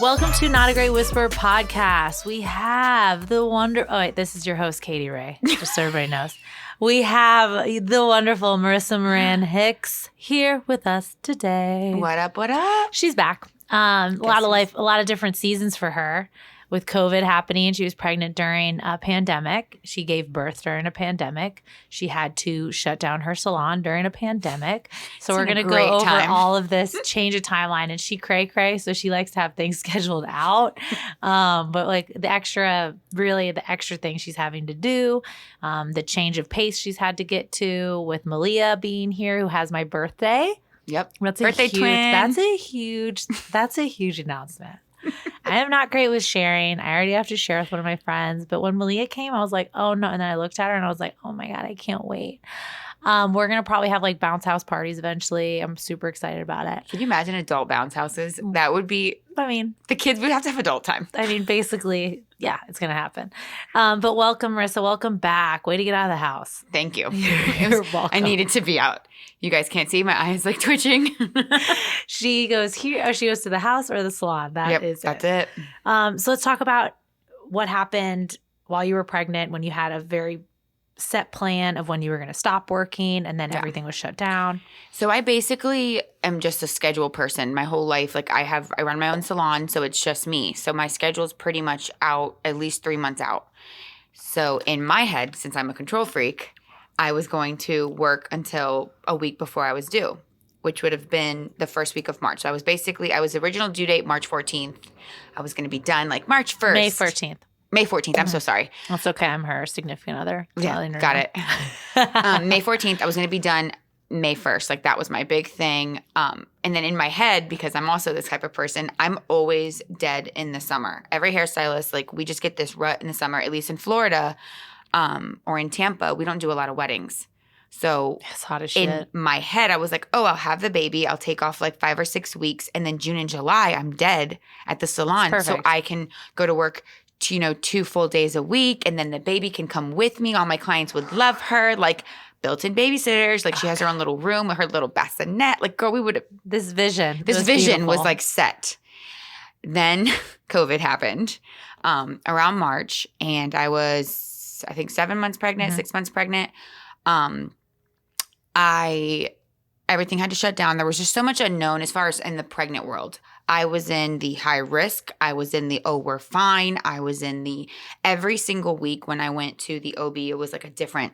Welcome to Not a Great Whisper podcast. We have the this is your host, Katie Ray, just so everybody knows. We have the wonderful Marissa Moran Hicks here with us today. What up, what up? She's back. A lot of different seasons for her. With COVID happening, she was pregnant during a pandemic. She gave birth during a pandemic. She had to shut down her salon during a pandemic. So we're going to go over all of this, change a timeline. And she cray, so she likes to have things scheduled out. But like the extra things she's having to do, the change of pace she's had to get to with Malia being here, who has my birthday. Yep. Birthday twin. That's a huge announcement. I am not great with sharing. I already have to share with one of my friends. But when Malia came, I was like, oh no. And then I looked at her and I was like, oh my God, I can't wait. We're going to probably have like bounce house parties eventually. I'm super excited about it. Can you imagine adult bounce houses? That would be, the kids would have to have adult time. Basically, yeah, it's going to happen. But welcome, Marissa. Welcome back. Way to get out of the house. Thank you. You're welcome. I needed to be out. You guys can't see my eyes like twitching. She goes here, or she goes to the house or the salon. That's it. So let's talk about what happened while you were pregnant, when you had a very set plan of when you were going to stop working, and then everything was shut down. So I basically am just a schedule person my whole life. Like I run my own salon, so it's just me. So my schedule is pretty much out at least 3 months out. So in my head, since I'm a control freak, I was going to work until a week before I was due, which would have been the first week of March. So I was original due date March 14th. I was going to be done like March 1st. May 14th. I'm so sorry. That's okay. I'm her significant other. Yeah, got it. May 14th. I was going to be done May 1st. Like that was my big thing. And then in my head, because I'm also this type of person, I'm always dead in the summer. Every hairstylist, like we just get this rut in the summer, at least in Florida or in Tampa. We don't do a lot of weddings. So it's hot as shit. In my head, I was like, oh, I'll have the baby. I'll take off like 5 or 6 weeks. And then June and July, I'm dead at the salon. So I can go to work 2 full days a week, and then the baby can come with me. All my clients would love her, like built-in babysitters. Like she has her own little room with her little bassinet. Like, girl, we would. This vision was like set. Then COVID happened around March, and I was, I think, 7 months pregnant, 6 months pregnant. Everything had to shut down. There was just so much unknown as far as in the pregnant world. I was in the high risk. I was in the, we're fine. I was in the, every single week when I went to the OB, it was like a different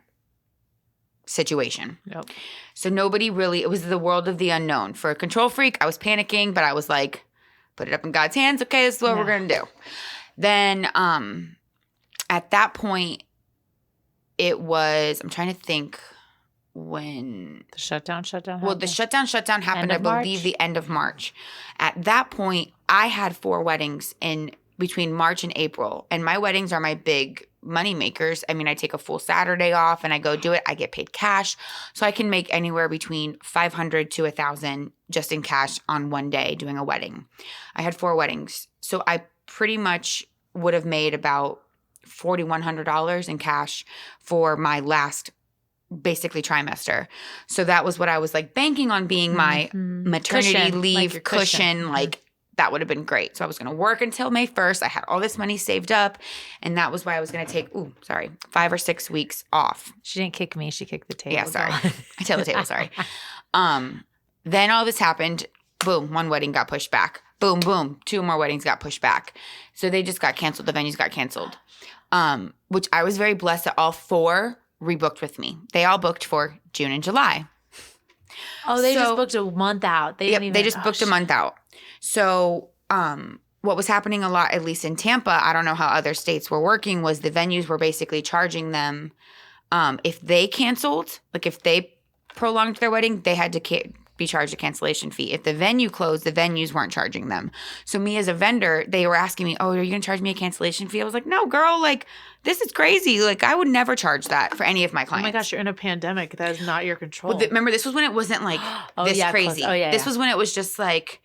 situation. Yep. So nobody really, it was the world of the unknown. For a control freak, I was panicking, but I was like, put it up in God's hands. Okay, this is what we're going to do. Then at that point, it was, I'm trying to think when the shutdown happened. Well, the shutdown happened, I believe, the end of March. At that point, I had 4 weddings in between March and April, and my weddings are my big money makers. I mean, I take a full Saturday off and I go do it. I get paid cash, so I can make anywhere between $500 to $1,000 just in cash on one day doing a wedding. I had 4 weddings, so I pretty much would have made about $4,100 in cash for my last basically trimester. So that was what I was like banking on being my maternity leave cushion. Like that would have been great. So I was going to work until May 1st. I had all this money saved up, and that was why I was going to take 5 or 6 weeks off. She didn't kick me. She kicked the table. Yeah, sorry. I tell the table, sorry. Then all this happened. Boom, 1 wedding got pushed back. Boom, boom, 2 more weddings got pushed back. So they just got canceled. The venues got canceled, which I was very blessed that all 4 rebooked with me. They all booked for June and July. Oh, they just booked a month out. They just booked a month out. So what was happening a lot, at least in Tampa, I don't know how other states were working, was the venues were basically charging them. If they canceled, like if they prolonged their wedding, they had to be charged a cancellation fee. If the venue closed, the venues weren't charging them. So me as a vendor, they were asking me, oh, are you going to charge me a cancellation fee? I was like, no, girl, like this is crazy. Like I would never charge that for any of my clients. Oh my gosh, you're in a pandemic. That is not your control. Well, remember, this was when it wasn't like this crazy. This was when it was just like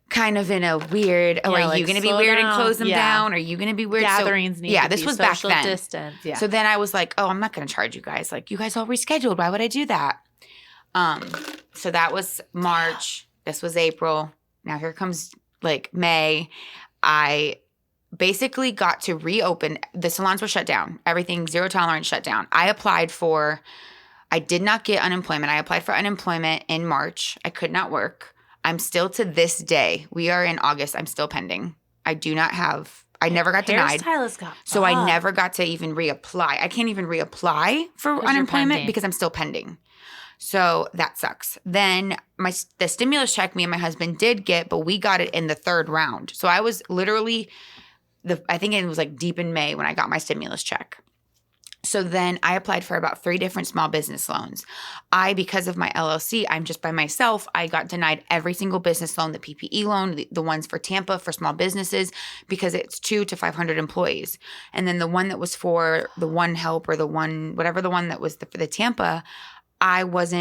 kind of in a weird, are like, you going to be weird and close them down? Are you going to be weird? Gatherings need to this be was back then. Distance. Yeah. So then I was like, oh, I'm not going to charge you guys. Like you guys all rescheduled. Why would I do that? So that was March. This was April. Now here comes like May. I basically got to reopen. The salons were shut down. Everything, zero tolerance, shut down. I did not get unemployment. I applied for unemployment in March. I could not work. I'm still to this day. We are in August. I'm still pending. I never got denied. Hairstylist got so I never got to even reapply. I can't even reapply for unemployment because I'm still pending. So that sucks. Then the stimulus check me and my husband did get, but we got it in the third round. So I was literally, I think it was like deep in May when I got my stimulus check. So then I applied for about 3 different small business loans. Because of my LLC, I'm just by myself. I got denied every single business loan, the PPE loan, the ones for Tampa for small businesses, because it's 2 to 500 employees. And then the one that was for the one help or the one, whatever the one that was for the Tampa, I was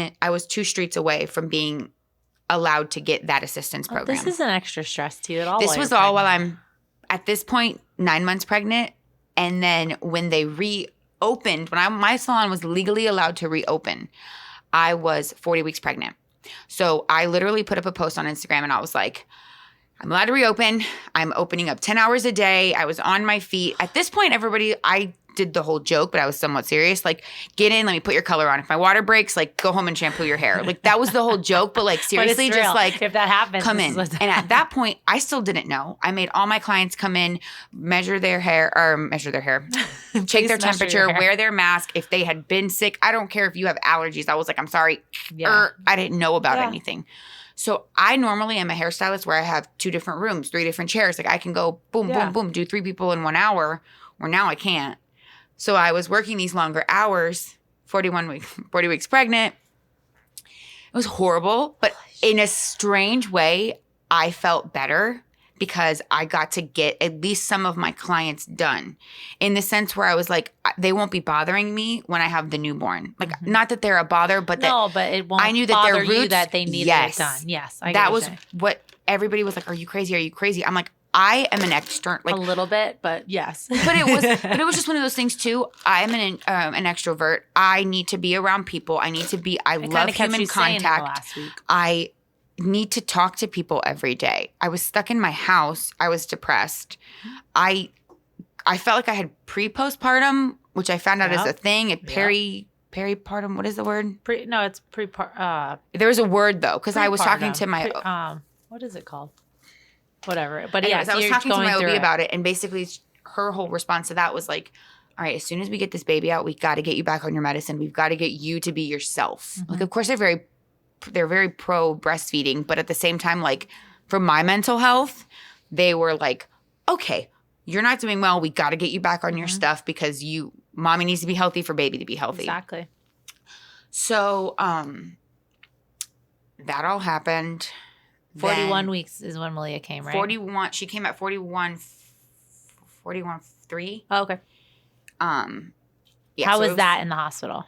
2 streets away from being allowed to get that assistance program. This isn't extra stress to you at all. This was all while I'm, at this point, 9 months pregnant. And then when they reopened, when my salon was legally allowed to reopen, I was 40 weeks pregnant. So I literally put up a post on Instagram and I was like, I'm allowed to reopen. I'm opening up 10 hours a day. I was on my feet. At this point, I did the whole joke, but I was somewhat serious. Like, get in, let me put your color on. If my water breaks, like, go home and shampoo your hair. Like, that was the whole joke, but like, seriously, but just like, if that happens, come in. And at that point, I still didn't know. I made all my clients come in, measure their hair, check their temperature, wear their mask. If they had been sick, I don't care if you have allergies. I was like, I'm sorry. I didn't know about anything. So I normally am a hairstylist where I have 2 different rooms, 3 different chairs. Like, I can go boom, boom, boom, do 3 people in 1 hour, where now I can't. So I was working these longer hours, 40 weeks pregnant. It was horrible, but in a strange way, I felt better because I got to get at least some of my clients done, in the sense where I was like, they won't be bothering me when I have the newborn. Like, not that they're a bother, but but it won't. I knew that their roots, you that they needed it done. Yes, that was what everybody was like. Are you crazy? Are you crazy? I'm like, I am an extrovert, like a little bit, but yes. but it was just one of those things too. I'm an extrovert. I need to be around people. I love human contact. I need to talk to people every day. I was stuck in my house. I was depressed. I felt like I had pre-postpartum, which I found out is a thing. Peripartum. What is the word? It's there was a word though, because I was talking to my what is it called? Whatever. But anyways, I was talking to my OB about it, and basically her whole response to that was like, all right, as soon as we get this baby out, we got to get you back on your medicine. We've got to get you to be yourself. Like, of course, they're very pro breastfeeding, but at the same time, like, for my mental health, they were like, okay, you're not doing well. We got to get you back on your stuff because mommy needs to be healthy for baby to be healthy. Exactly. So that all happened. 41 weeks is when Malia came, right? 41. She came at 41.3. Oh, okay. Yeah. How was that in the hospital?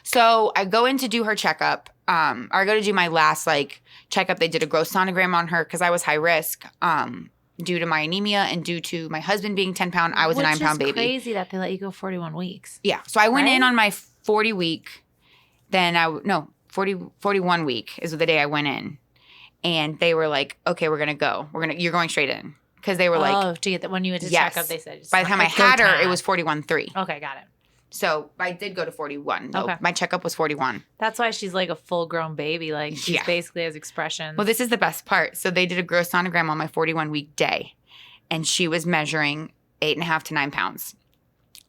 So I go in to do her checkup. Or I go to do my last checkup. They did a growth sonogram on her because I was high risk. Due to my anemia and due to my husband being 10 pound, I was a 9 pound baby. Which is crazy that they let you go 41 weeks. Yeah. So I went in on my 40 week. Then 41 week is the day I went in. And they were like, okay, we're going to go. You're going straight in. Because they were like. To get that when you went to check up, they said. By the time I had her, it was 41.3. Okay, got it. So I did go to 41. Though. Okay. My checkup was 41. That's why she's like a full grown baby. Like, she basically has expressions. Well, this is the best part. So they did a growth sonogram on my 41 week day. And she was measuring 8.5 to 9 pounds.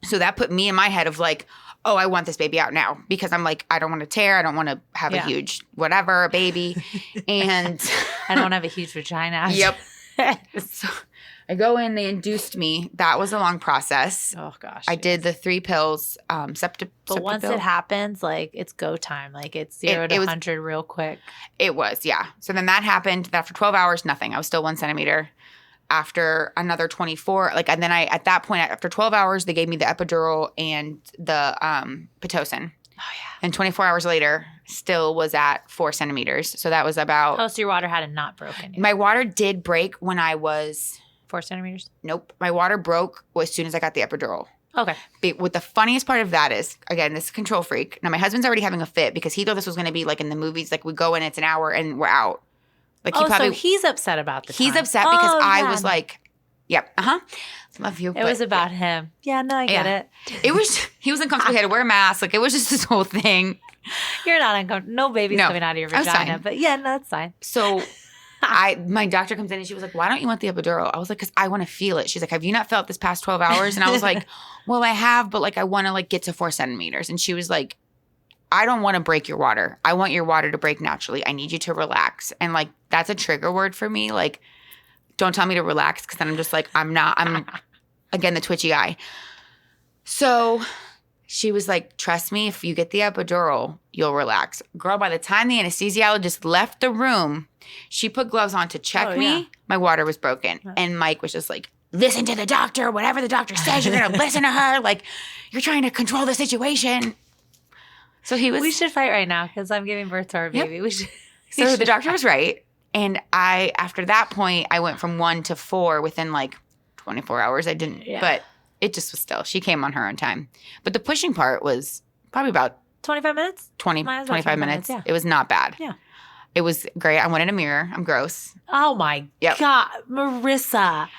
So that put me in my head of like, oh, I want this baby out now, because I'm like, I don't want to tear. I don't want to have a huge whatever, baby. And I don't have a huge vagina. Yep. So I go in, they induced me. That was a long process. Oh, gosh. I did the 3 pills. But once it happens, like, it's go time. Like, it's 0 to 100 real quick. It was, yeah. So then that happened. After 12 hours, nothing. I was still 1 centimeter. After another 24, and then at that point, after 12 hours, they gave me the epidural and the Pitocin. Oh, yeah. And 24 hours later, still was at 4 centimeters. So that was about. Oh, so your water hadn't not broken yet. My water did break when I was. 4 centimeters? Nope. My water broke as soon as I got the epidural. Okay. But what the funniest part of that is, again, this is control freak. Now, my husband's already having a fit because he thought this was going to be like in the movies. Like we go in, it's an hour and we're out. Like so he's upset about the time. He's upset because I was like, yep, love you. It was about him. Yeah, no, I get it. He was uncomfortable. He had to wear a mask. Like it was just this whole thing. You're not uncomfortable. No baby's coming out of your vagina. But yeah, no, that's fine. So my doctor comes in and she was like, why don't you want the epidural? I was like, because I want to feel it. She's like, have you not felt this past 12 hours? And I was like, well, I have, but like I want to like get to 4 centimeters. And she was like, I don't want to break your water. I want your water to break naturally. I need you to relax. And like, that's a trigger word for me. Like, don't tell me to relax because then I'm just like, I'm again, the twitchy eye. So she was like, trust me, if you get the epidural, you'll relax. Girl, by the time the anesthesiologist left the room, she put gloves on to check me. Yeah. My water was broken. And Mike was just like, listen to the doctor. Whatever the doctor says, you're going to listen to her. Like, you're trying to control the situation. So we should fight right now because I'm giving birth to our baby. Yep. So the doctor was right. And after that point, I went from 1 to 4 within like 24 hours. I didn't, but it just was still, she came on her own time. But the pushing part was probably about 25 minutes? 25 minutes. Yeah. It was not bad. Yeah. It was great. I wanted a mirror. I'm gross. Oh my God. Marissa.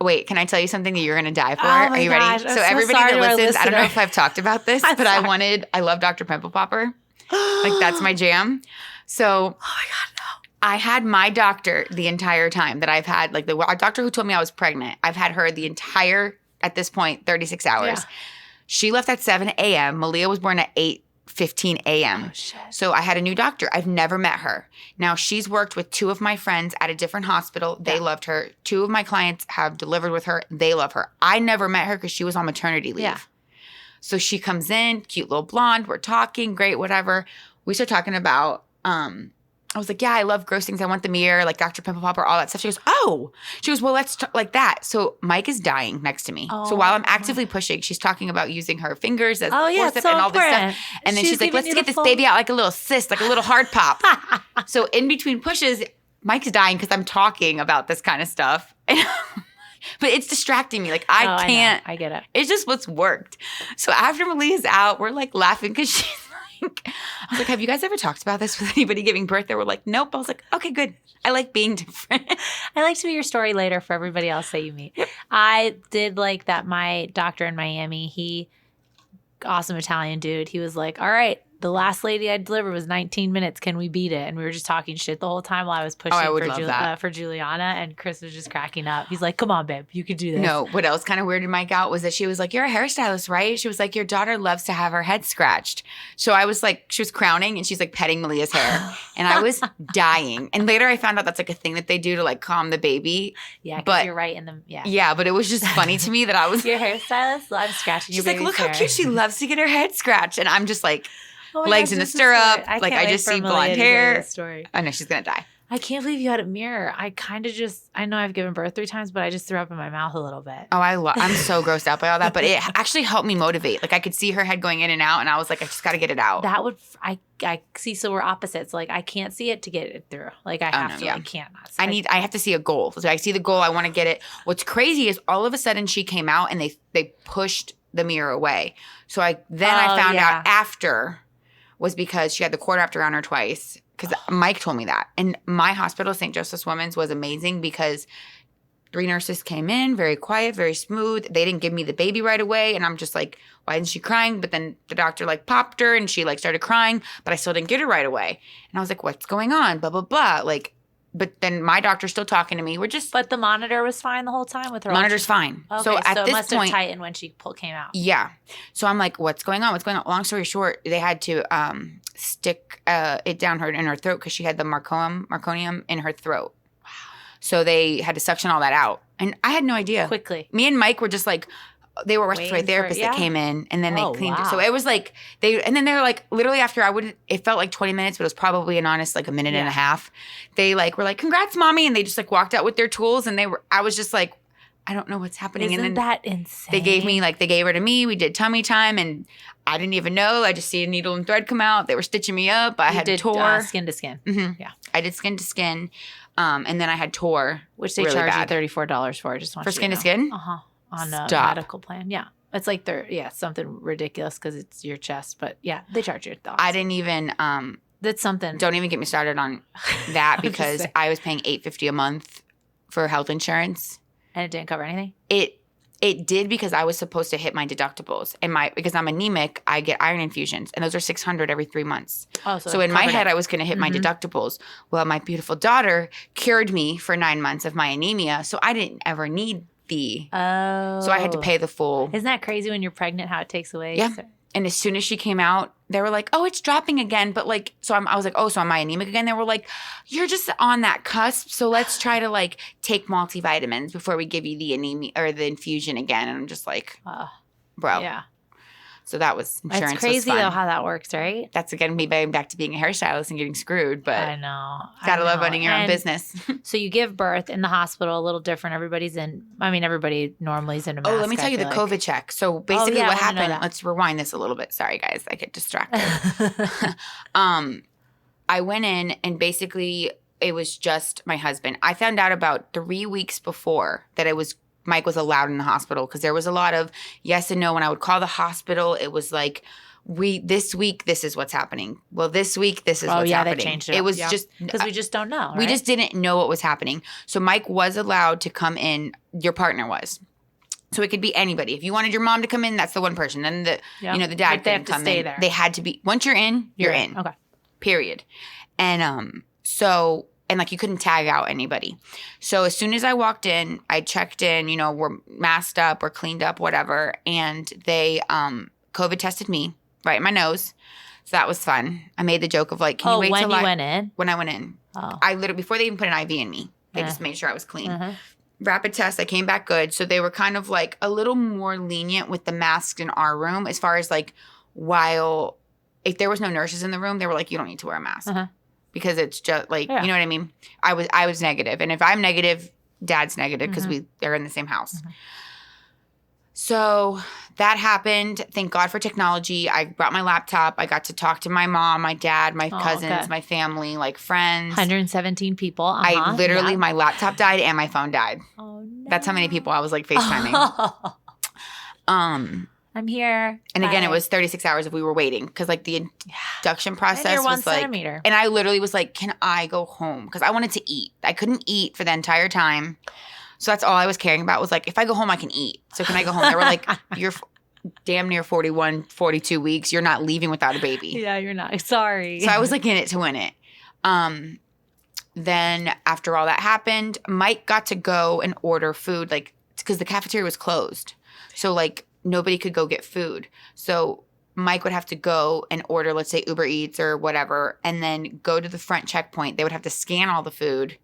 Wait, can I tell you something that you're going to die for? Oh Are you ready? So everybody that listens, I don't know if I've talked about this, but I love Dr. Pimple Popper. Like that's my jam. So, oh my God, no. I had my doctor the entire time that I've had, like the doctor who told me I was pregnant. I've had her the entire, at this point, 36 hours. Yeah. She left at 7 a.m. Malia was born at 8:15 a.m. Oh, shit. So I had a new doctor. I've never met her. Now, she's worked with 2 of my friends at a different hospital. They loved her. 2 of my clients have delivered with her. They love her. I never met her because she was on maternity leave. Yeah. So she comes in, cute little blonde. We're talking, great, whatever. We start talking about, I was like, yeah, I love gross things. I want the mirror, like Dr. Pimple Popper, all that stuff. She goes, oh. She goes, well, let's talk like that. So Mike is dying next to me. So while I'm actively pushing, she's talking about using her fingers as forceps and all this stuff. And then she's like, let's get this baby out like a little cyst, like a little hard pop. So in between pushes, Mike's dying because I'm talking about this kind of stuff. But it's distracting me. Like, I can't. I get it. It's just what's worked. So after Malia's out, we're like laughing because she's I was like, have you guys ever talked about this with anybody giving birth? They were like, nope. I was like, okay, good. I like being different. I like to be your story later for everybody else that you meet. Yep. I did like that. My doctor in Miami, awesome Italian dude. He was like, all right, the last lady I delivered was 19 minutes. Can we beat it? And we were just talking shit the whole time while I was pushing for Juliana. And Chris was just cracking up. He's like, come on, babe. You could do this. No, what else kind of weirded Mike out was that she was like, you're a hairstylist, right? She was like, your daughter loves to have her head scratched. So I was like, she was crowning and she's like petting Malia's hair. And I was dying. And later I found out that's like a thing that they do to like calm the baby. Yeah, because you're right in the, Yeah, but it was just funny to me that I was. Your hairstylist? I'm scratching your baby's hair. She's like, look how cute she loves to get her head scratched. And I'm just like, legs in the stirrup. Like I just see blonde hair. I know she's going to die. I can't believe you had a mirror. I kind of I know I've given birth 3 times, but I just threw up in my mouth a little bit. Oh, I'm so grossed out by all that. But it actually helped me motivate. Like I could see her head going in and out. And I was like, I just got to get it out. That would, I see. So we're opposites. Like I can't see it to get it through. Like I have to. Yeah. I can't. So I have to see a goal. So I see the goal. I want to get it. What's crazy is all of a sudden she came out and they pushed the mirror away. So I found out after was because she had the cord wrapped around her twice. Because Mike told me that. And my hospital, St. Joseph's Women's, was amazing because 3 nurses came in, very quiet, very smooth. They didn't give me the baby right away. And I'm just like, why isn't she crying? But then the doctor like popped her and she like started crying, but I still didn't get her right away. And I was like, what's going on? Blah, blah, blah. Like, but then my doctor's still talking to me. But the monitor was fine the whole time with her. Monitor's fine. Okay, so at this must point, have tightened when she came out. Yeah. So I'm like, what's going on? What's going on? Long story short, they had to stick it down in her throat because she had the meconium in her throat. Wow. So they had to suction all that out, and I had no idea. Quickly, me and Mike were just like. They were respiratory therapists that came in, and then they cleaned it. So it was like and then they were like, literally after it felt like 20 minutes, but it was probably an honest like a minute and a half. They like were like, congrats, mommy. And they just like walked out with their tools. And I was just like, I don't know what's happening. Isn't and then that insane? They gave her to me. We did tummy time and I didn't even know. I just see a needle and thread come out. They were stitching me up. I had tore. Skin to skin. Mm-hmm. Yeah. I did skin to skin. And then I had tore. Which they charge you $34 for. Just want for skin to skin? Uh-huh. On a medical plan. Yeah. It's like something ridiculous because it's your chest. But yeah, they charge you $1,000. I didn't even that's something. Don't even get me started on that because I was paying $850 a month for health insurance. And it didn't cover anything? It did because I was supposed to hit my deductibles. And because I'm anemic, I get iron infusions. And those are $600 every 3 months. Oh, so in my head, I was going to hit my deductibles. Well, my beautiful daughter cured me for 9 months of my anemia. So I didn't ever need so I had to pay the full. Isn't that crazy when you're pregnant how it takes away? Yeah. And as soon as she came out, they were like, oh, it's dropping again. But like, I was like, oh, so am I anemic again? They were like, you're just on that cusp. So let's try to like take multivitamins before we give you the anemia or the infusion again. And I'm just like, bro. Yeah. So that was insurance. It's crazy though how that works, right? That's again me back to being a hairstylist and getting screwed. But I know. Gotta love running your own business. So you give birth in the hospital, a little different. Everybody normally is in a mask. Oh, let me tell you the COVID check. So basically what happened, let's rewind this a little bit. Sorry guys, I get distracted. I went in and basically it was just my husband. I found out about 3 weeks before that Mike was allowed in the hospital because there was a lot of yes and no. When I would call the hospital, it was like, this week, this is what's happening. Well, this week, this is what's happening. They changed it. It was just because we just don't know. Right? We just didn't know what was happening. So Mike was allowed to come in. Your partner was. So it could be anybody. If you wanted your mom to come in, that's the one person. Then the dad couldn't come in. There. They had to be. Once you're in, you're in. Okay. Period. And and like you couldn't tag out anybody. So as soon as I walked in, I checked in, we're masked up, we're cleaned up, whatever. And they COVID tested me right in my nose. So that was fun. I made the joke of like, can you wait till went in? When I went in. Oh. I literally, before they even put an IV in me, they just made sure I was clean. Rapid test, I came back good. So they were kind of like a little more lenient with the masks in our room as far as like if there was no nurses in the room, they were like, you don't need to wear a mask. Because it's just like, you know what I mean? I was negative. And if I'm negative, Dad's negative because they're in the same house. So that happened. Thank God for technology. I brought my laptop. I got to talk to my mom, my dad, my cousins, my family, like friends. 117 people. I literally, my laptop died and my phone died. Oh, no. That's how many people I was like FaceTiming. I'm here. And again, it was 36 hours if we were waiting because like the induction process was like, centimeter. And I literally was like, can I go home? Because I wanted to eat. I couldn't eat for the entire time. So that's all I was caring about was like, if I go home, I can eat. So can I go home? They were like, you're damn near 41, 42 weeks. You're not leaving without a baby. Yeah, you're not. Sorry. So I was like in it to win it. Then after all that happened, Mike got to go and order food like because the cafeteria was closed. So like, nobody could go get food. So Mike would have to go and order, let's say Uber Eats or whatever, and then go to the front checkpoint. They would have to scan all the food.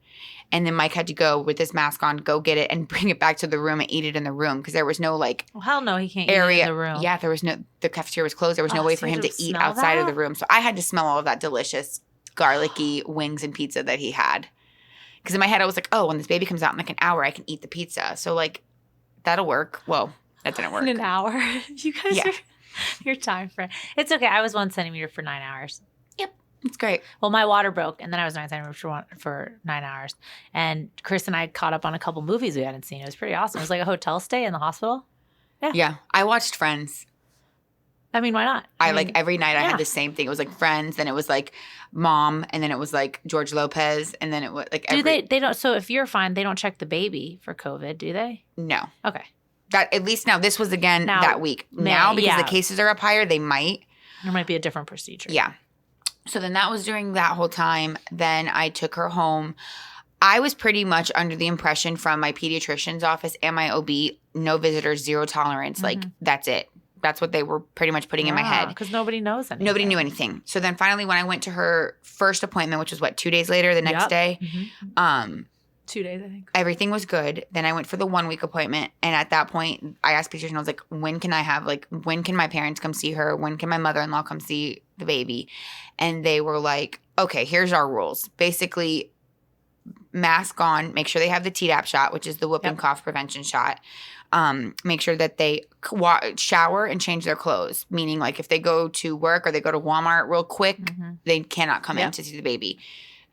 And then Mike had to go with his mask on, go get it and bring it back to the room and eat it in the room because there was no like hell no, he can't eat it in the room. Yeah, the cafeteria was closed. There was no way for him to eat outside of the room. So I had to smell all of that delicious garlicky wings and pizza that he had. Because in my head I was like, oh, when this baby comes out in like an hour, I can eat the pizza. So like that'll work. Well, that didn't work. In an hour? You guys are your time frame. It's okay. I was 1 centimeter for 9 hours. Yep. It's great. Well, my water broke, and then I was 9 centimeters for 9 hours. And Chris and I caught up on a couple movies we hadn't seen. It was pretty awesome. It was like a hotel stay in the hospital. Yeah. I watched Friends. I mean, why not? I like every night I had the same thing. It was like Friends, then it was like Mom, and then it was like George Lopez, and then it was like they don't, so if you're fine, they don't check the baby for COVID, do they? No. Okay. That at least now this was again that week. Now because the cases are up higher, they might. There might be a different procedure. Yeah. So then that was during that whole time. Then I took her home. I was pretty much under the impression from my pediatrician's office and my OB, no visitors, zero tolerance. Like that's it. That's what they were pretty much putting in my head. Because nobody knows anything. Nobody knew anything. So then finally when I went to her first appointment, which was 2 days later, the next day, 2 days, I think. Everything was good. Then I went for the 1 week appointment. And at that point, I asked pediatrician, I was like, when can my parents come see her? When can my mother-in-law come see the baby? And they were like, okay, here's our rules. Basically, mask on, make sure they have the Tdap shot, which is the whooping cough prevention shot. Make sure that they shower and change their clothes. Meaning like if they go to work or they go to Walmart real quick, they cannot come in to see the baby.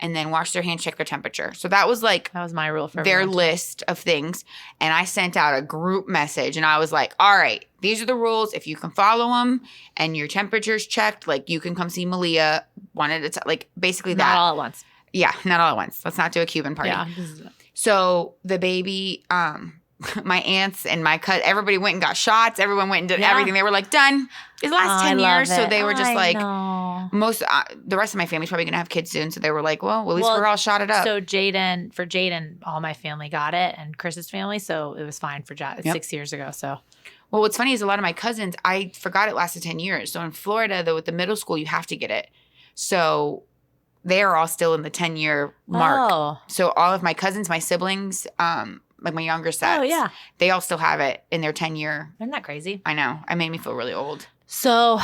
and then wash their hands, check their temperature. So that was like that was my rule for their everyone. list of things. And I sent out a group message and I was like, all right, these are the rules. If you can follow them and your temperature's checked, like you can come see Malia one at a time. Like basically that. Not all at once. Yeah, not all at once. Let's not do a Cuban party. Yeah. So the baby, my aunts and my cousin, everybody went and got shots. Everyone went and did everything. They were like, done. It's the last 10 years. So they were just the rest of my family's probably going to have kids soon. So they were like, well, at least we're all shotted up. So Jaden, all my family got it and Chris's family. So it was fine for 6 years ago. So. Well, what's funny is a lot of my cousins, I forgot it lasted 10 years. So in Florida, though, with the middle school, you have to get it. So they are all still in the 10-year mark. Oh. So all of my cousins, my siblings, like my younger sets, they all still have it in their 10-year. Isn't that crazy? I know. It made me feel really old. So,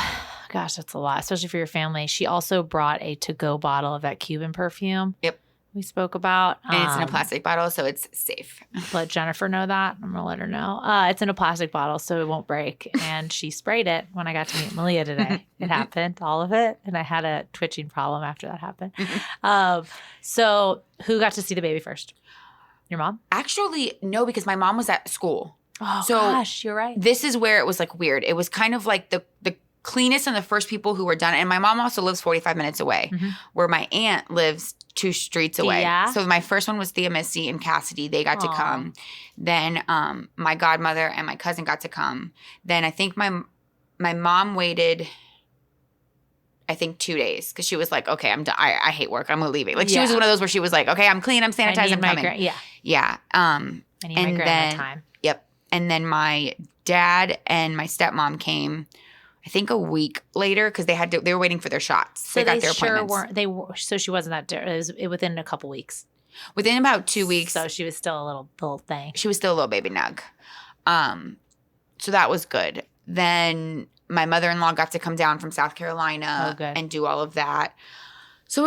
gosh, that's a lot, especially for your family. She also brought a to-go bottle of that Cuban perfume. Yep. We spoke about. And it's in a plastic bottle, so it's safe. Let Jennifer know that. I'm going to let her know. It's in a plastic bottle, so it won't break. And she sprayed it when I got to meet Malia today. It happened, all of it. And I had a twitching problem after that happened. So who got to see the baby first? Your mom? Actually, no, because my mom was at school. Oh, so gosh, you're right. This is where it was like weird. It was kind of like the cleanest and the first people who were done. And my mom also lives 45 minutes away, where my aunt lives 2 streets away. Yeah. So my first one was Thea, Missy, and Cassidy. They got to come. Then my godmother and my cousin got to come. Then I think my mom waited, I think 2 days because she was like, okay, I'm done. I hate work. I'm leaving. Like she was one of those where she was like, okay, I'm clean. I'm sanitized. I'm coming. Yeah. I need my grandma time. Yep. And then my dad and my stepmom came, I think a week later because they were waiting for their shots. So they got their appointments. So she wasn't that. It was within a couple weeks. Within about 2 weeks. So she was still a little thing. She was still a little baby nug. So that was good. Then my mother-in-law got to come down from South Carolina and do all of that. So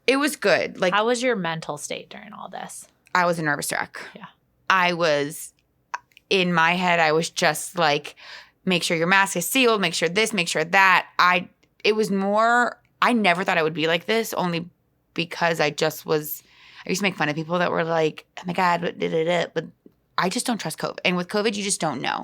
it was good. Like, how was your mental state during all this? I was a nervous wreck. Yeah. I was in my head. I was just like, make sure your mask is sealed. Make sure this. Make sure that. It was more. I never thought I would be like this. Only because I just was. I used to make fun of people that were like, oh my God, but I just don't trust COVID. And with COVID, you just don't know.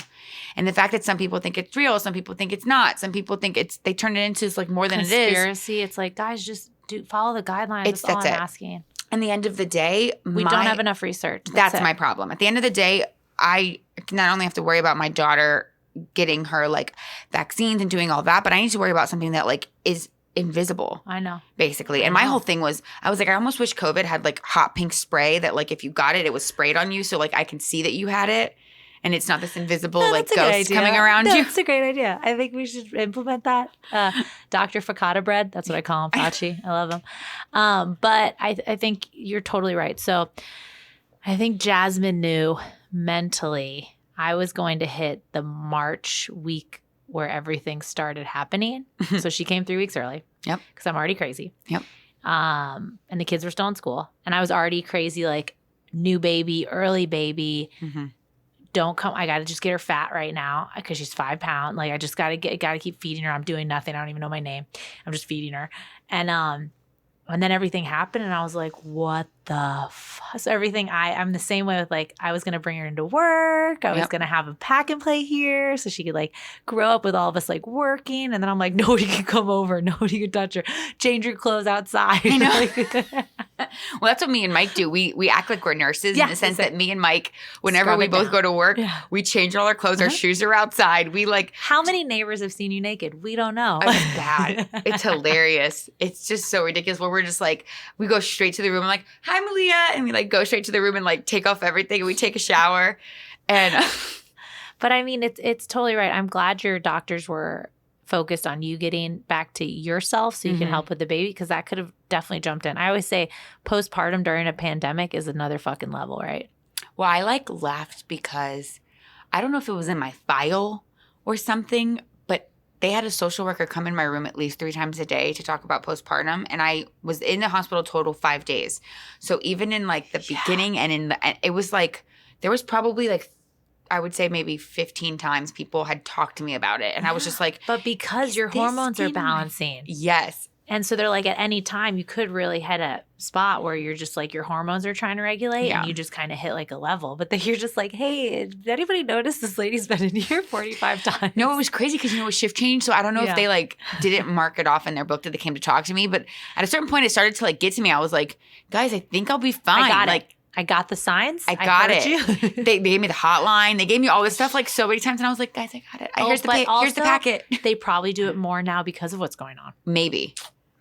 And the fact that some people think it's real, some people think it's not, some people think they turn it into like more than it is. Conspiracy. It's like, guys, just follow the guidelines. That's all I'm asking. At the end of the day, we don't have enough research. That's my problem. At the end of the day, I not only have to worry about my daughter getting her like vaccines and doing all that, but I need to worry about something that like is invisible. I know. Basically. And my whole thing was, I was like, I almost wish COVID had like hot pink spray that like if you got it, it was sprayed on you so like I can see that you had it. And it's not this invisible like ghost coming around you. That's a great idea. I think we should implement that. Dr. Fakata bread. That's what I call him. Fauci. I love him. But I think you're totally right. So I think Jasmine knew mentally I was going to hit the March week where everything started happening. So she came 3 weeks early. Yep. Because I'm already crazy. Yep. And the kids were still in school. And I was already crazy, like new baby, early baby. Mm-hmm. Don't come. I got to just get her fat right now because she's 5 pounds. Like I just got to keep feeding her. I'm doing nothing. I don't even know my name. I'm just feeding her. And then everything happened and I was like, what the fuck? So everything, I'm the same way with like, I was going to bring her into work. I was going to have a pack and play here so she could like grow up with all of us like working. And then I'm like, nobody can come over. Nobody can touch her. Change your clothes outside. I know. Well, that's what me and Mike do. We act like we're nurses in the sense that me and Mike, whenever we both go to work, we change all our clothes. Our shoes are outside. We like. How many neighbors have seen you naked? We don't know. I was bad. It's hilarious. It's just so ridiculous. Where we're just like, we go straight to the room. I'm like, hi, Malia. And we like go straight to the room and like take off everything. And we take a shower. And but I mean, it's totally right. I'm glad your doctors were focused on you getting back to yourself so you can help with the baby because that could have definitely jumped in. I always say postpartum during a pandemic is another fucking level, right? Well, I like laughed because I don't know if it was in my file or something, but they had a social worker come in my room at least 3 times a day to talk about postpartum. And I was in the hospital total 5 days. So even in like the beginning and it was like, there was probably like, I would say maybe 15 times people had talked to me about it. And I was just like. But because your hormones are balancing. Yes. And so they're like, at any time, you could really hit a spot where you're just like, your hormones are trying to regulate and you just kind of hit like a level. But then you're just like, hey, did anybody notice this lady's been in here 45 times? No, it was crazy because, it was shift change. So I don't know if they like didn't mark it off in their book that they came to talk to me. But at a certain point, it started to like get to me. I was like, guys, I think I'll be fine. I got the signs. I got it. They gave me the hotline. They gave me all this stuff like so many times. And I was like, guys, I got it. Here's the packet. They probably do it more now because of what's going on. Maybe.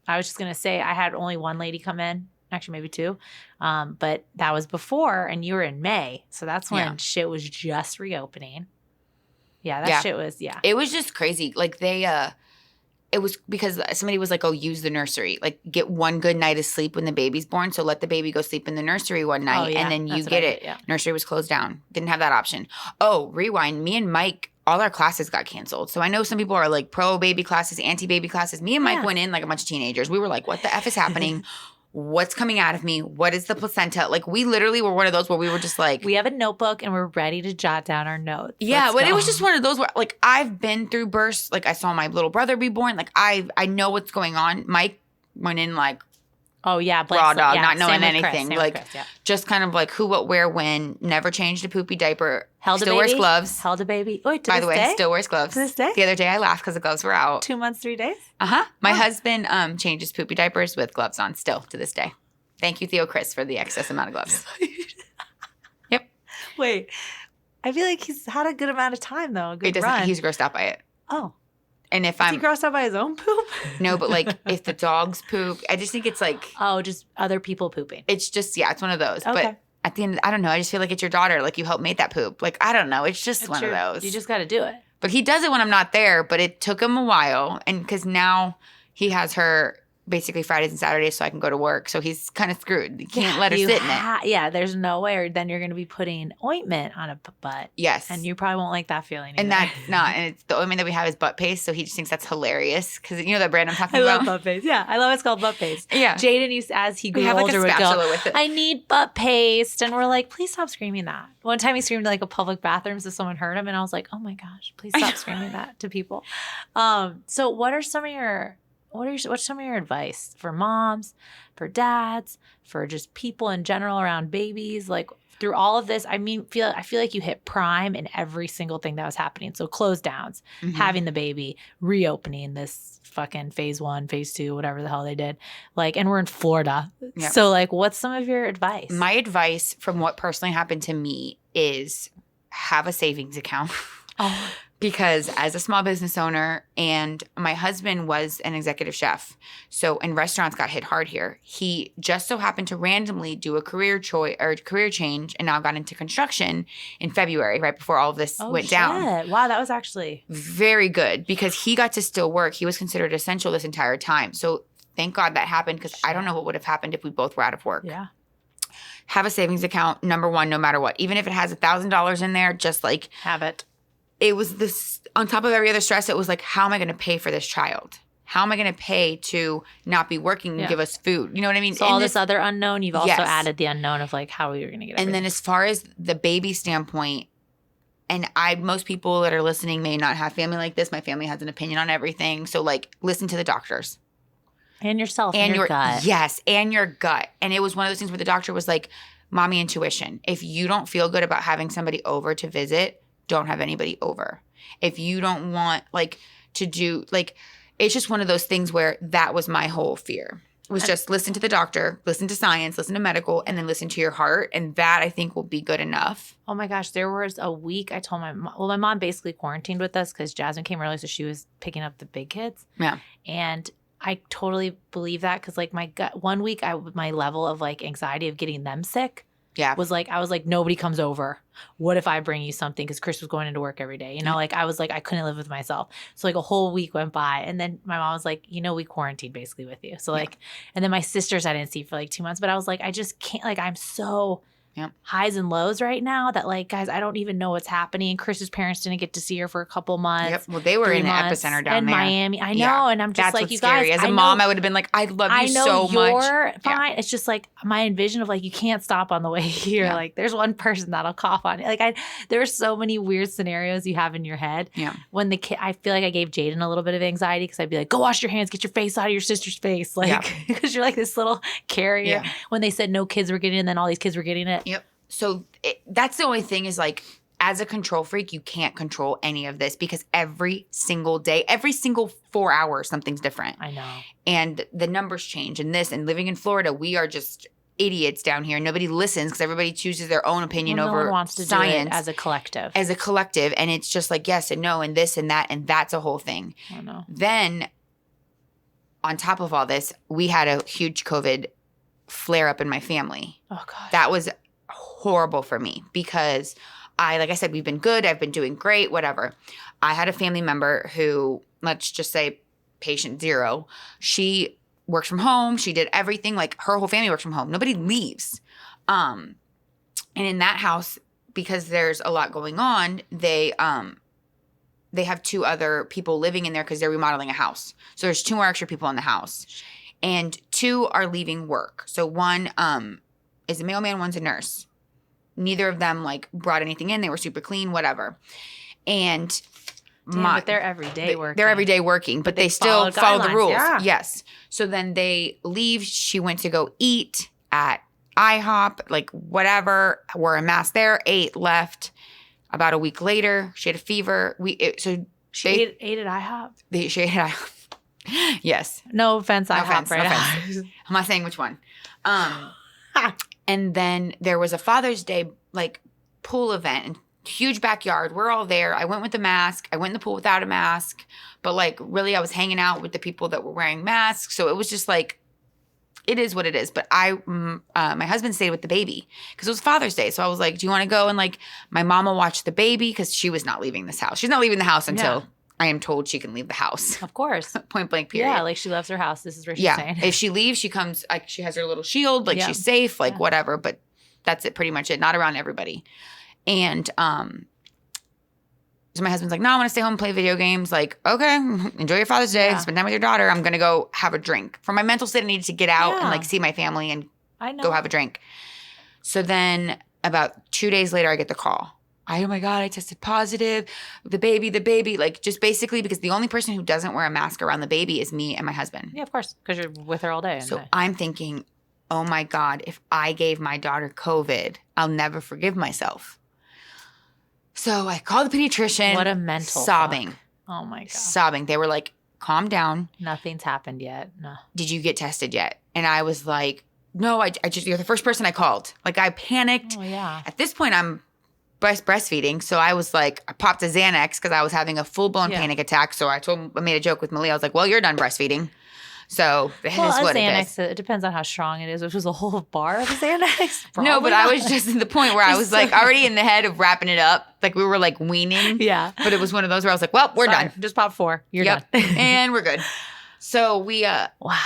I was just going to say I had only one lady come in. Actually, maybe two. But that was before and you were in May. So that's when shit was just reopening. Yeah, shit was, It was just crazy. Like it was because somebody was like, oh, use the nursery. Like get one good night of sleep when the baby's born. So let the baby go sleep in the nursery one night and then you get it. Yeah. Nursery was closed down. Didn't have that option. Oh, rewind. Me and Mike, all our classes got canceled. So I know some people are like pro baby classes, anti baby classes. Me and Mike went in like a bunch of teenagers. We were like, what the F is happening? What's coming out of me? What is the placenta? Like we literally were one of those where we were just like. We have a notebook and we're ready to jot down our notes. Yeah, but it was just one of those where like I've been through births. Like I saw my little brother be born. Like I know what's going on. Mike went in like. Oh, yeah. Raw dog, not knowing anything. Like, just kind of like who, what, where, when. Never changed a poopy diaper. Still wears gloves. Held a baby. Wait, By the way, still wears gloves. To this day? The other day I laughed because the gloves were out. 2 months, 3 days? Uh-huh. My husband changes poopy diapers with gloves on still to this day. Thank you, Theo Chris, for the excess amount of gloves. Yep. Wait. I feel like he's had a good amount of time, though. He's grossed out by it. Oh. And if Is he grossed out by his own poop? No, but like if the dogs poop, I just think it's like. Oh, just other people pooping. It's just, it's one of those. Okay. But at the end, I don't know. I just feel like it's your daughter. Like you helped make that poop. Like, I don't know. It's just one of those. You just got to do it. But he does it when I'm not there. But it took him a while. And because now he has her basically Fridays and Saturdays so I can go to work. So he's kind of screwed. You can't let her sit in it. Yeah, there's no way. Or then you're going to be putting ointment on a butt. Yes. And you probably won't like that feeling either. And that's not. And it's the ointment that we have is butt paste. So he just thinks that's hilarious. Because you know that brand I'm talking about? I love butt paste. Yeah, I love it's called butt paste. Yeah. Jaden used, as he grew older, would go, I need butt paste. And we're like, please stop screaming that. One time he screamed in like a public bathroom so someone heard him. And I was like, oh my gosh, please stop screaming that to people. So what's some of your advice for moms, for dads, for just people in general around babies? Like through all of this, I feel like you hit prime in every single thing that was happening. So close downs, having the baby, reopening this fucking phase 1, phase 2, whatever the hell they did. Like, and we're in Florida. Yep. So like, what's some of your advice? My advice from what personally happened to me is have a savings account. Oh. Because as a small business owner, and my husband was an executive chef, and restaurants got hit hard here. He just so happened to randomly do a career change, and now got into construction in February, right before all of this went down. Wow, that was actually very good because he got to still work. He was considered essential this entire time. So thank God that happened because I don't know what would have happened if we both were out of work. Yeah. Have a savings account, number one, no matter what. Even if it has $1,000 in there, just like have it. It was this, on top of every other stress, it was like, how am I going to pay for this child? How am I going to pay to not be working and give us food? You know what I mean? So all this other unknown, you've also added the unknown of like how you're going to get everything. And then as far as the baby standpoint, and most people that are listening may not have family like this. My family has an opinion on everything. So like, listen to the doctors. And yourself and your gut. Yes, and your gut. And it was one of those things where the doctor was like, mommy intuition. If you don't feel good about having somebody over to visit, don't have anybody over. If you don't want to do it's just one of those things where that was my whole fear. It was just listen to the doctor, listen to science, listen to medical, and then listen to your heart. And that I think will be good enough. Oh my gosh. There was a week I told my mom, my mom basically quarantined with us because Jasmine came early. So she was picking up the big kids. Yeah. And I totally believe that because my gut, 1 week, my level of anxiety of getting them sick. Yeah. I was like, nobody comes over. What if I bring you something? Because Chris was going into work every day. I was like, I couldn't live with myself. So a whole week went by. And then my mom was like, we quarantined basically with you. So and then my sisters I didn't see for 2 months. But I was like, I just can't, I'm so highs and lows right now that like, guys, I don't even know what's happening. Chris's parents didn't get to see her for a couple months. Yep. Well, they were in the epicenter down there. Miami. I know. And I'm just That's like, what's you scary. guys. As a mom, I would have been like, I love you so much. You're fine. It's just like my envision of like, you can't stop on the way here. Yeah. Like there's one person that'll cough on you. Like there's so many weird scenarios you have in your head. Yeah. When the kid, I feel like I gave Jaden a little bit of anxiety because I'd be like, go wash your hands, get your face out of your sister's face. Like, because you're like this little carrier. Yeah. When they said no kids were getting it, and then all these kids were getting it. Yep. So that's the only thing is like, as a control freak, you can't control any of this because every single day, every single 4 hours, something's different. I know. And the numbers change and this, and living in Florida, we are just idiots down here. Nobody listens because everybody chooses their own opinion over no one wants to science. Do it as a collective. And it's just like yes and no and this and that, and that's a whole thing. I know. Then on top of all this, we had a huge COVID flare up in my family. Oh gosh. That was horrible for me because like I said, we've been good. I've been doing great, whatever. I had a family member who, let's just say patient 0. She works from home. She did everything. Like her whole family works from home. Nobody leaves. And in that house, because there's a lot going on, they have 2 other people living in there because they're remodeling a house. So there's 2 more extra people in the house. And 2 are leaving work. So one is a mailman, one's a nurse. Neither of them like brought anything in. They were super clean, whatever. And but they're every day working. They're every day working, but they still follow the rules. Yeah. Yes. So then they leave. She went to go eat at IHOP, like whatever, wore a mask there, ate, left. About a week later, she had a fever. She ate at IHOP? She ate at IHOP. Yes. No offense, IHOP. No offense. I'm not saying which one. And then there was a Father's Day like pool event and huge backyard. We're all there. I went with a mask. I went in the pool without a mask. But like really I was hanging out with the people that were wearing masks. So it was just like, it is what it is. But my husband stayed with the baby because it was Father's Day. So I was like, do you want to go? And like my mom will watch the baby because she was not leaving this house. She's not leaving the house until I am told she can leave the house. Of course. Point blank period. Yeah, like she loves her house. This is where she's saying. If she leaves, she comes, like she has her little shield, like she's safe, like whatever. But that's it, pretty much it. Not around everybody. And so my husband's like, no, I want to stay home and play video games. Like, okay, enjoy your Father's Day. Spend time with your daughter. I'm going to go have a drink. For my mental state, I needed to get out and like see my family and go have a drink. So then about 2 days later, I get the call. Oh my God, I tested positive. The baby. Like just basically because the only person who doesn't wear a mask around the baby is me and my husband. Yeah, of course. Because you're with her all day. So I'm thinking, oh my God, if I gave my daughter COVID, I'll never forgive myself. So I called the pediatrician. What a mental sobbing. Fuck. Oh my God. Sobbing. They were like, calm down. Nothing's happened yet. No. Did you get tested yet? And I was like, no, I just, you're the first person I called. Like I panicked. Oh yeah. At this point, I'm breastfeeding. So I was like, I popped a Xanax because I was having a full-blown panic attack. So I made a joke with Malia. I was like, well, you're done breastfeeding. So that is what Xanax, it is. It depends on how strong it is. If it was a whole bar of Xanax. No, but I was just at the point where I was like already in the head of wrapping it up. Like we were like weaning. Yeah. But it was one of those where I was like, well, we're done. Just pop 4. You're done. And we're good. So we, wow.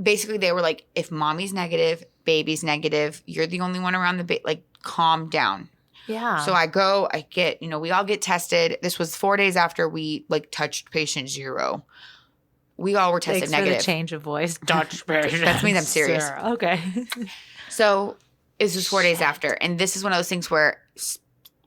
Basically they were like, if mommy's negative, baby's negative, you're the only one around the like calm down. Yeah. So I get, we all get tested. This was 4 days after we like touched patient 0. We all were tested negative. Thanks for the change of voice. Touch patient. That's me. I'm serious. Okay. So this was 4 days after. And this is one of those things where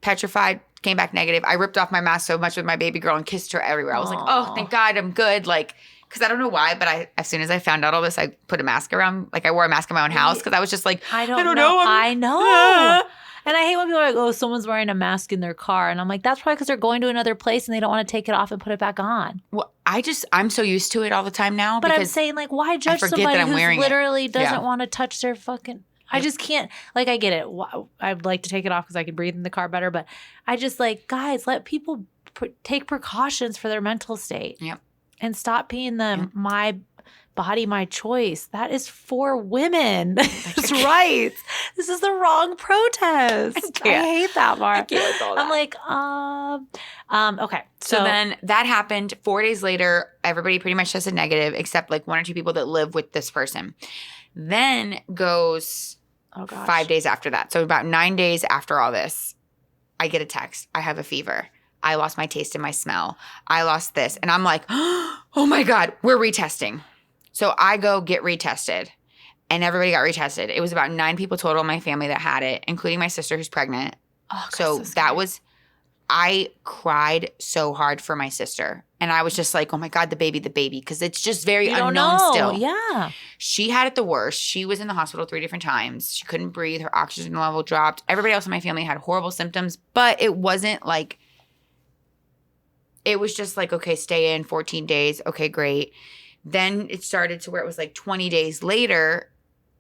petrified, came back negative. I ripped off my mask so much with my baby girl and kissed her everywhere. I was like, oh, thank God I'm good. Like, because I don't know why, but as soon as I found out all this, I put a mask around. Like I wore a mask in my own house because I was just like, I don't know. I know. And I hate when people are like, oh, someone's wearing a mask in their car. And I'm like, that's probably because they're going to another place and they don't want to take it off and put it back on. Well, I'm so used to it all the time now. But I'm saying, like, why judge somebody who literally doesn't want to touch their fucking... I just can't... Like, I get it. I'd like to take it off because I can breathe in the car better. But I just like, guys, let people take precautions for their mental state. Yep. And stop being my body, my choice. That is for women. That's right. This is the wrong protest. I hate that, Mark. I can't with all that. I'm like, okay. So then that happened 4 days later. Everybody pretty much tested negative except like 1 or 2 people that live with this person. Then goes Oh, gosh. 5 days after that. So about 9 days after all this, I get a text. I have a fever. I lost my taste and my smell. I lost this. And I'm like, oh my God, we're retesting. So I go get retested. And everybody got retested. It was about 9 people total in my family that had it, including my sister who's pregnant. Oh, God, so that was, I cried so hard for my sister. And I was just like, oh my God, the baby. Because it's just very unknown still. Yeah. She had it the worst. She was in the hospital 3 different times. She couldn't breathe. Her oxygen level dropped. Everybody else in my family had horrible symptoms. But it wasn't like, it was just like, okay, stay in 14 days. Okay, great. Then it started to where it was like 20 days later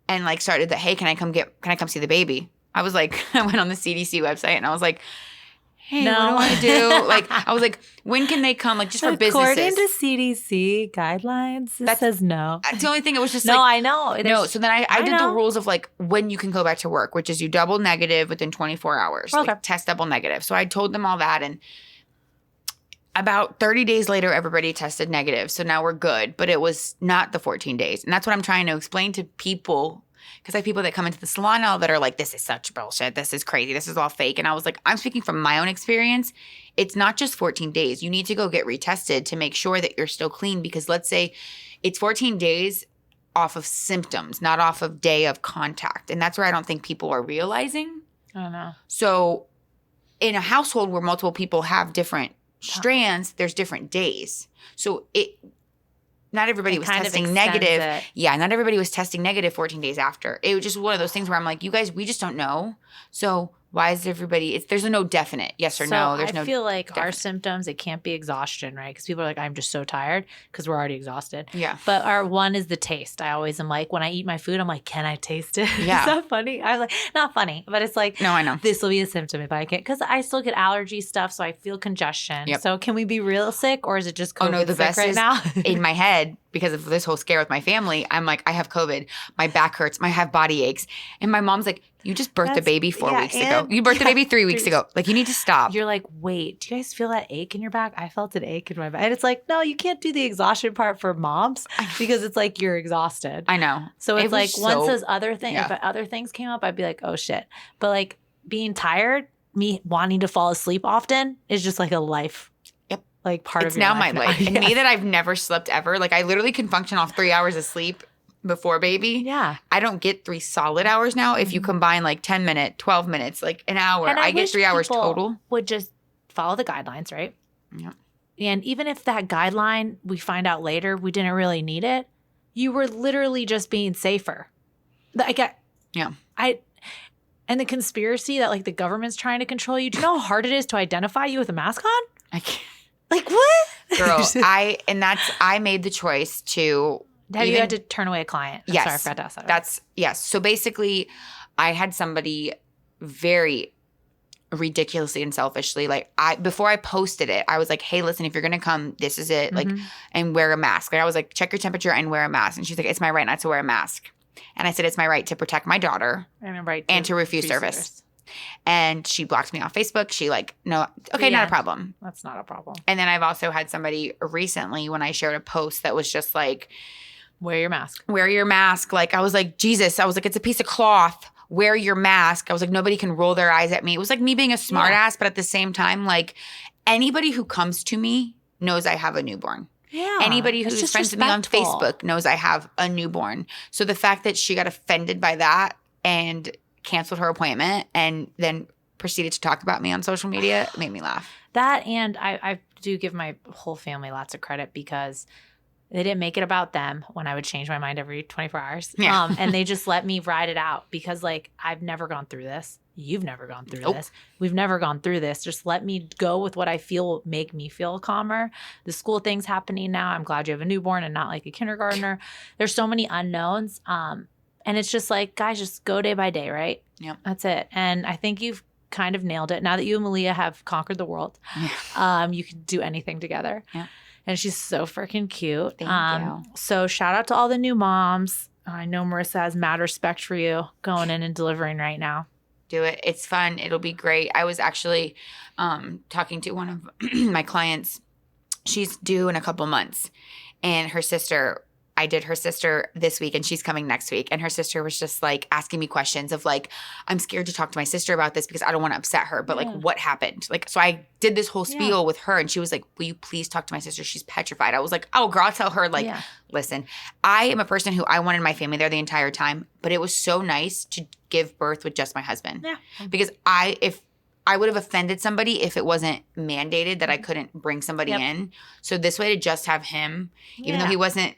and like started that, hey, can I come see the baby? I was like, I went on the CDC website and I was like, hey, no. What do I do? Like, I was like, when can they come? Like, just for businesses. According to CDC guidelines, it says no. That's the only thing. It was just no, I know. No, so then I did the rules of like when you can go back to work, which is you double negative within 24 hours. Okay. Like, test double negative. So I told them all that. And about 30 days later, everybody tested negative. So now we're good. But it was not the 14 days. And that's what I'm trying to explain to people. Because I have people that come into the salon now that are like, this is such bullshit. This is crazy. This is all fake. And I was like, I'm speaking from my own experience. It's not just 14 days. You need to go get retested to make sure that you're still clean. Because let's say it's 14 days off of symptoms, not off of day of contact. And that's where I don't think people are realizing. I don't know. So in a household where multiple people have different strands, there's different days. So not everybody was testing negative. Yeah, not everybody was testing negative 14 days after. It was just one of those things where I'm like, you guys, we just don't know. So why is everybody – there's no definite yes or no. There's no I feel like definite. Our symptoms, it can't be exhaustion, right? Because people are like, I'm just so tired because we're already exhausted. Yeah. But our one is the taste. I always am like, when I eat my food, I'm like, can I taste it? Yeah. Is that funny? I'm like, not funny, but it's like – no, I know. This will be a symptom if I can't – because I still get allergy stuff, so I feel congestion. Yep. So can we be real sick or is it just COVID Oh, no, the sick best right is now? in my head, because of this whole scare with my family, I'm like, I have COVID. My back hurts. I have body aches. And my mom's like, you just birthed a baby 4 weeks ago. You birthed a baby 3 weeks ago. Like, you need to stop. You're like, wait, do you guys feel that ache in your back? I felt an ache in my back. And it's like, no, you can't do the exhaustion part for moms because it's like you're exhausted. I know. So it's like once those other things, if other things came up, I'd be like, oh shit. But like being tired, me wanting to fall asleep often is just like a life. Like part of your life. It's now my life. Yeah. And me that I've never slept ever. Like I literally can function off 3 hours of sleep before baby. Yeah. I don't get 3 solid hours now. If you combine like 10 minutes, 12 minutes, like an hour, I get 3 hours total. Would just follow the guidelines, right? Yeah. And even if that guideline, we find out later, we didn't really need it, you were literally just being safer. And the conspiracy that like the government's trying to control you. Do you know how hard it is to identify you with a mask on? I can't. Like what? Girl, I made the choice to. Have you had to turn away a client? Yes. Sorry, I forgot to ask that. Yes. So basically, I had somebody very ridiculously and selfishly, like before I posted it, I was like, hey, listen, if you're gonna come, this is it. Like, and wear a mask. Like I was like, check your temperature and wear a mask. And she's like, it's my right not to wear a mask. And I said, it's my right to protect my daughter and to refuse service. And she blocked me off Facebook. She like, no, okay, not a problem. That's not a problem. And then I've also had somebody recently when I shared a post that was just like, wear your mask. Wear your mask. Like, I was like, Jesus. I was like, it's a piece of cloth. Wear your mask. I was like, nobody can roll their eyes at me. It was like me being a smart ass, but at the same time, like anybody who comes to me knows I have a newborn. Yeah. Anybody who's friends with me on Facebook knows I have a newborn. So the fact that she got offended by that and canceled her appointment and then proceeded to talk about me on social media made me laugh. That, and I do give my whole family lots of credit because they didn't make it about them when I would change my mind every 24 hours. Yeah. And they just let me ride it out because like I've never gone through this. You've never gone through this. We've never gone through this. Just let me go with what I feel make me feel calmer. The school thing's happening now. I'm glad you have a newborn and not like a kindergartner. There's so many unknowns. And it's just like, guys, just go day by day, right? Yeah. That's it. And I think you've kind of nailed it. Now that you and Malia have conquered the world, you can do anything together. Yeah. And she's so freaking cute. Thank you. So shout out to all the new moms. I know Marissa has mad respect for you going in and delivering right now. Do it. It's fun. It'll be great. I was actually talking to one of my clients. She's due in a couple months. And her sister I did her sister this week and she's coming next week. And her sister was just like asking me questions of like, I'm scared to talk to my sister about this because I don't want to upset her. But like, what happened? Like, so I did this whole spiel with her and she was like, will you please talk to my sister? She's petrified. I was like, oh girl, I'll tell her like, listen, I am a person who I wanted my family there the entire time, but it was so nice to give birth with just my husband. Yeah. Because if I would have offended somebody if it wasn't mandated that I couldn't bring somebody in. So this way to just have him, even though he wasn't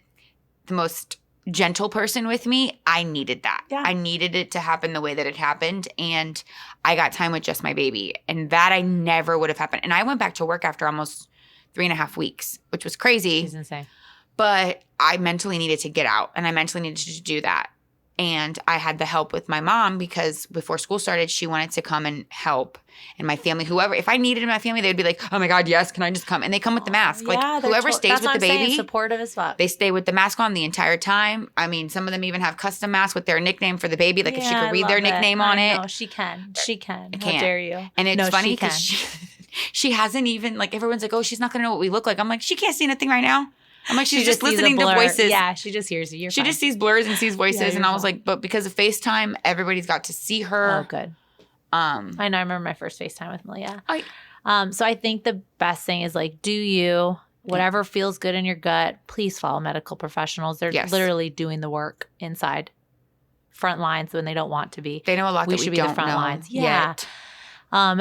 the most gentle person with me, I needed that. Yeah. I needed it to happen the way that it happened. And I got time with just my baby. And that I never would have happened. And I went back to work after almost 3.5 weeks, which was crazy. She's insane. But I mentally needed to get out and I mentally needed to do that. And I had the help with my mom because before school started, she wanted to come and help. And my family, whoever, if I needed my family, they'd be like, oh my God, yes, can I just come? And they come with the mask. Like whoever stays with the baby, supportive as fuck. They stay with the mask on the entire time. I mean, some of them even have custom masks with their nickname for the baby. Like if she could read their nickname on it. No, she can. She can. How can't. Dare you? And it's funny because she hasn't even, like everyone's like, oh, she's not going to know what we look like. I'm like, she can't see anything right now. I'm like, she's just listening to voices. Yeah, she just hears you. She just sees blurs and sees voices. And I was like, but because of FaceTime, everybody's got to see her. Oh, good. I know. I remember my first FaceTime with Malia. So I think the best thing is like, do you, whatever feels good in your gut, please follow medical professionals. They're literally doing the work inside front lines when they don't want to be. They know a lot that we should be the front lines. Yet.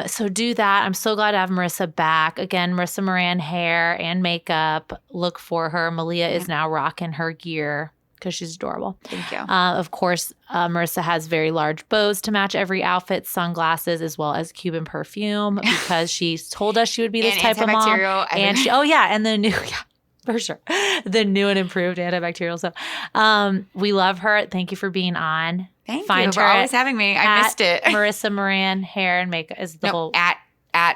So do that. I'm so glad to have Marissa back. Again, Marissa Moran hair and makeup. Look for her. Malia is now rocking her gear because she's adorable. Thank you. Of course, Marissa has very large bows to match every outfit, sunglasses, as well as Cuban perfume because she told us she would be this type of mom. And she, and the new, for sure, the new and improved antibacterial stuff. We love her. Thank you for being on. Thank you for always having me. I missed it. Marissa Moran hair and makeup is the whole at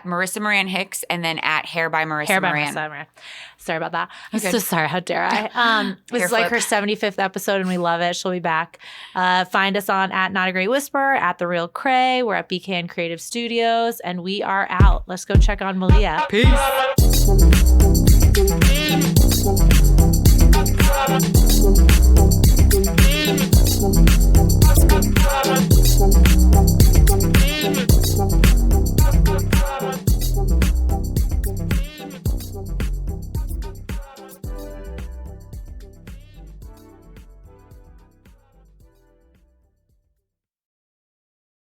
Marissa Moran Hicks and then at Hair by Marissa Moran. Sorry about that. I'm so sorry. How dare I? This is like her 75th episode and we love it. She'll be back. Find us on at Not a Great Whisperer, at The Real Cray. We're at BKN Creative Studios and we are out. Let's go check on Malia. Peace. Thank you.